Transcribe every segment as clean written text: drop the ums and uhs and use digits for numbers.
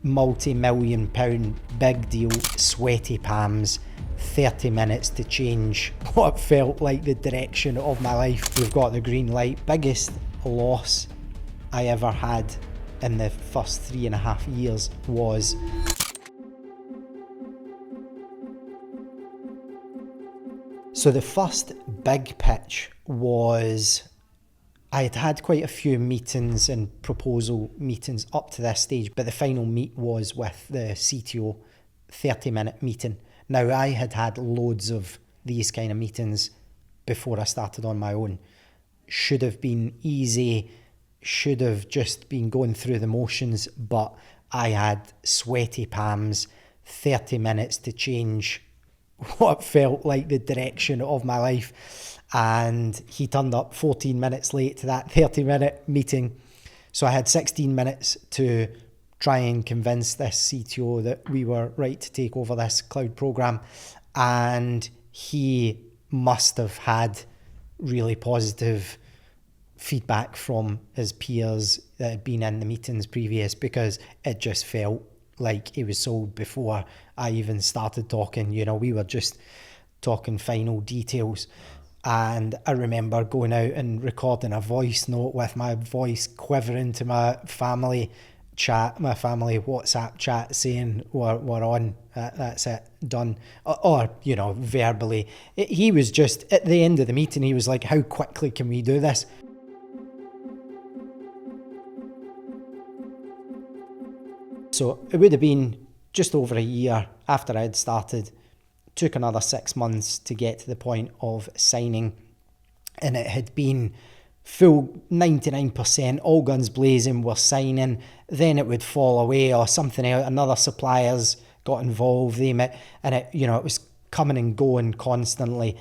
multi-million pound big deal, sweaty palms, 30 minutes to change what felt like the direction of my life. We've got the green light. Biggest loss I ever had in the first 3.5 years was so the first big pitch was I had had quite a few meetings and proposal meetings up to this stage, but the final meet was with the CTO, 30-minute meeting. Now, I had had loads of these kind of meetings before I started on my own. Should have been easy, should have just been going through the motions, but I had sweaty palms, 30 minutes to change what felt like the direction of my life. And he turned up 14 minutes late to that 30-minute meeting. So I had 16 minutes to try and convince this CTO that we were right to take over this cloud program. And he must have had really positive feedback from his peers that had been in the meetings previous, because it just felt like it was sold before I even started talking. You know, we were just talking final details. And I remember going out and recording a voice note with my voice quivering to my family chat, my family WhatsApp chat, saying we're on, that's it, done. Or, you know, verbally. He was just, at the end of the meeting, he was like, how quickly can we do this? So it would have been just over a year after I had started. Took another 6 months to get to the point of signing, and it had been full 99%, all guns blazing, we're signing. Then it would fall away or something else, another suppliers got involved, and it, you know, it was coming and going constantly.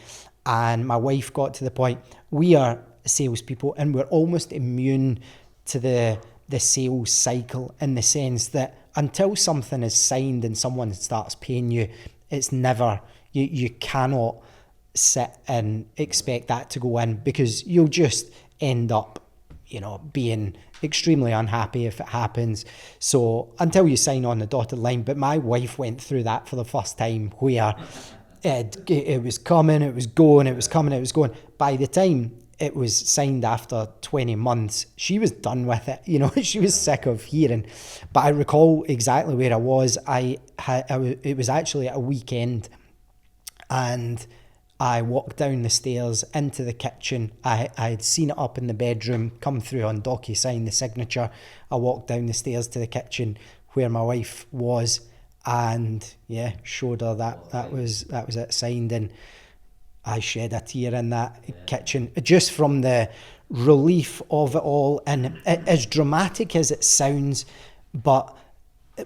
And my wife got to the point, we are salespeople and we're almost immune to the sales cycle, in the sense that until something is signed and someone starts paying you, it's never, you cannot sit and expect that to go in, because you'll just end up, you know, being extremely unhappy if it happens. So until you sign on the dotted line, but my wife went through that for the first time, where it was coming, it was going, it was coming, it was going. By the time it was signed after 20 months, she was done with it. You know, she was sick of hearing. But I recall exactly where I was. It was actually a weekend, and I walked down the stairs into the kitchen. I had seen it up in the bedroom, come through on DocuSign, the signature. I walked down the stairs to the kitchen where my wife was, and yeah, showed her that was it signed, and I shed a tear in that kitchen, just from the relief of it all. And as dramatic as it sounds, but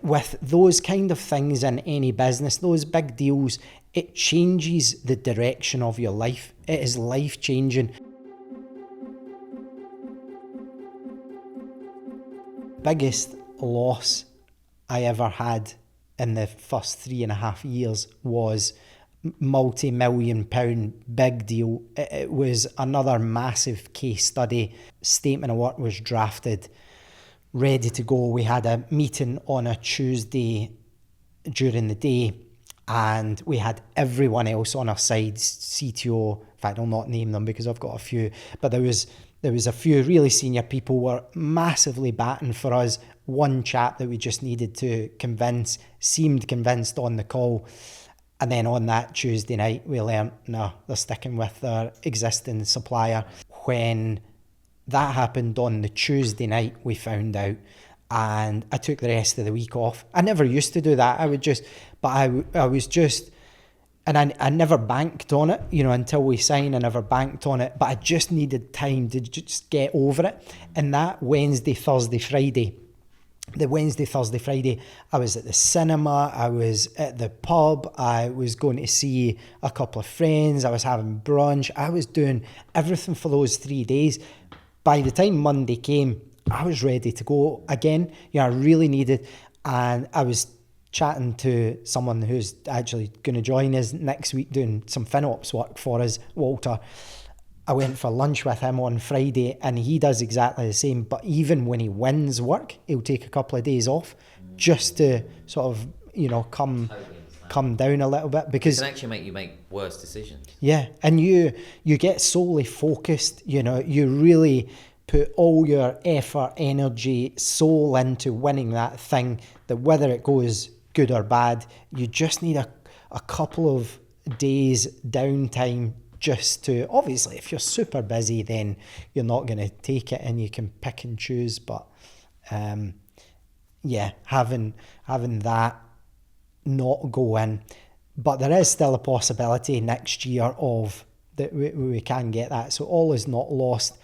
with those kind of things in any business, those big deals, it changes the direction of your life. It is life-changing. Biggest loss I ever had in the first 3.5 years was multi-million pound big deal. It was another massive case study. Statement of work was drafted, ready to go. We had a meeting on a Tuesday during the day, and we had everyone else on our side, CTO, in fact I'll not name them because I've got a few, but there was a few really senior people were massively batting for us. One chap that we just needed to convince seemed convinced on the call. And then on that Tuesday night, we learned, no, they're sticking with their existing supplier. When that happened on the Tuesday night, we found out, and I took the rest of the week off. I never used to do that. I was just, and I never banked on it, you know, until we signed. I never banked on it, but I just needed time to just get over it. And that Wednesday, Thursday, Friday, I was at the cinema, I was at the pub, I was going to see a couple of friends, I was having brunch, I was doing everything for those 3 days. By the time Monday came, I was ready to go again. You know, I really needed, and I was chatting to someone who's actually going to join us next week doing some FinOps work for us, Walter. I went for lunch with him on Friday, and he does exactly the same. But even when he wins work, he'll take a couple of days off just to sort of, come down a little bit, because it can actually make worse decisions. Yeah, and you get solely focused, you really put all your effort, energy, soul into winning that thing, that whether it goes good or bad, you just need a couple of days downtime just to, obviously, if you're super busy, then you're not going to take it and you can pick and choose, but having that not go in. But there is still a possibility next year of that we can get that, so all is not lost.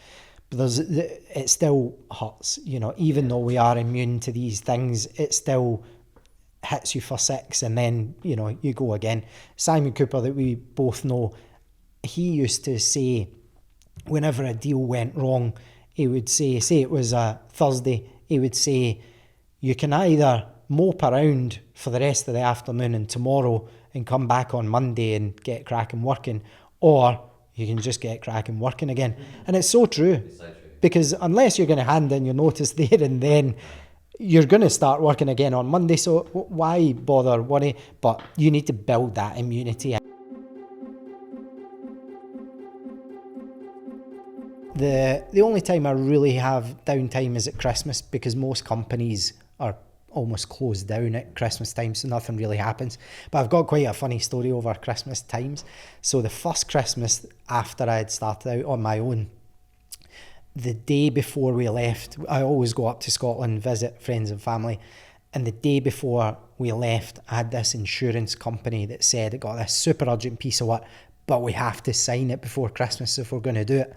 But it still hurts, even though we are immune to these things, it still hits you for 6, and then you go again. Simon Cooper, that we both know, he used to say, whenever a deal went wrong, he would say it was a Thursday, he would say, you can either mope around for the rest of the afternoon and tomorrow and come back on Monday and get cracking working, or you can just get cracking working again. And it's so true. It's so true. Because unless you're going to hand in your notice there and then, you're going to start working again on Monday, so why bother worry? But you need to build that immunity. The only time I really have downtime is at Christmas, because most companies are almost closed down at Christmas time, so nothing really happens. But I've got quite a funny story over Christmas times. So the first Christmas after I had started out on my own, the day before we left, I always go up to Scotland, visit friends and family, and the day before we left, I had this insurance company that said it got this super urgent piece of work, but we have to sign it before Christmas if we're going to do it.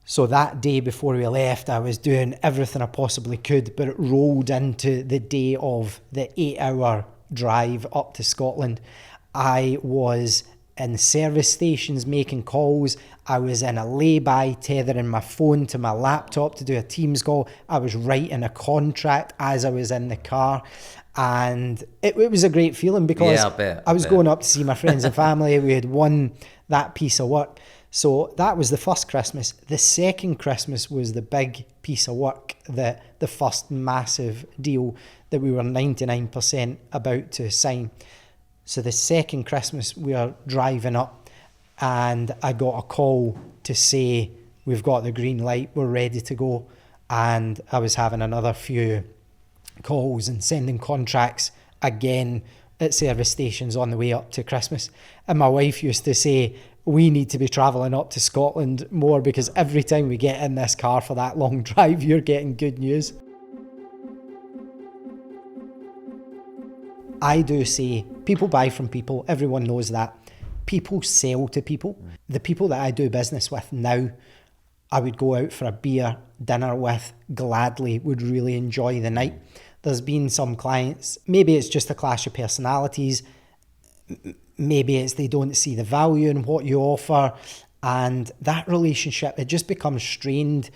So that day before we left, I was doing everything I possibly could, but it rolled into the day of the 8-hour drive up to Scotland. I was in service stations making calls. I was in a lay-by tethering my phone to my laptop to do a Teams call. I was writing a contract as I was in the car. And it was a great feeling, because I was going up to see my friends and family. We had won that piece of work. So that was the first Christmas. The second Christmas was the big piece of work, the first massive deal that we were 99% about to sign. So the second Christmas, we are driving up, and I got a call to say, we've got the green light, we're ready to go. And I was having another few calls and sending contracts again at service stations on the way up to Christmas. And my wife used to say, we need to be travelling up to Scotland more, because every time we get in this car for that long drive, you're getting good news. I do say people buy from people. Everyone knows that. People sell to people. The people that I do business with now, I would go out for a beer, dinner with, gladly, would really enjoy the night. There's been some clients, maybe it's just a clash of personalities, maybe it's they don't see the value in what you offer, and that relationship, it just becomes strained,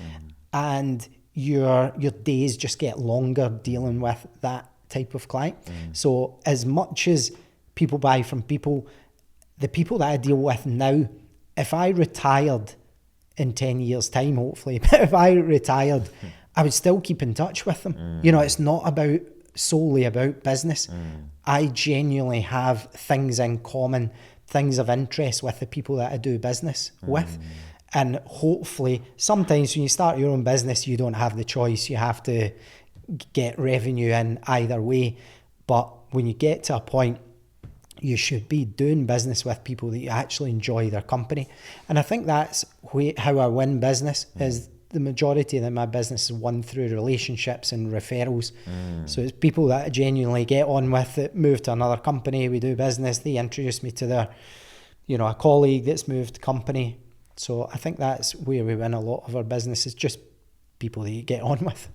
and your days just get longer dealing with that type of client. So as much as people buy from people, the people that I deal with now, if I retired in 10 years time, hopefully, but if I retired, I would still keep in touch with them. It's not solely about business. I genuinely have things in common, things of interest with the people that I do business with. And hopefully, sometimes when you start your own business, you don't have the choice. You have to get revenue in either way. But when you get to a point, you should be doing business with people that you actually enjoy their company. And I think that's how I win business, is the majority of my business is won through relationships and referrals. So it's people that I genuinely get on with that move to another company, we do business, they introduce me to their, a colleague that's moved company. So I think that's where we win a lot of our business, is just people that you get on with.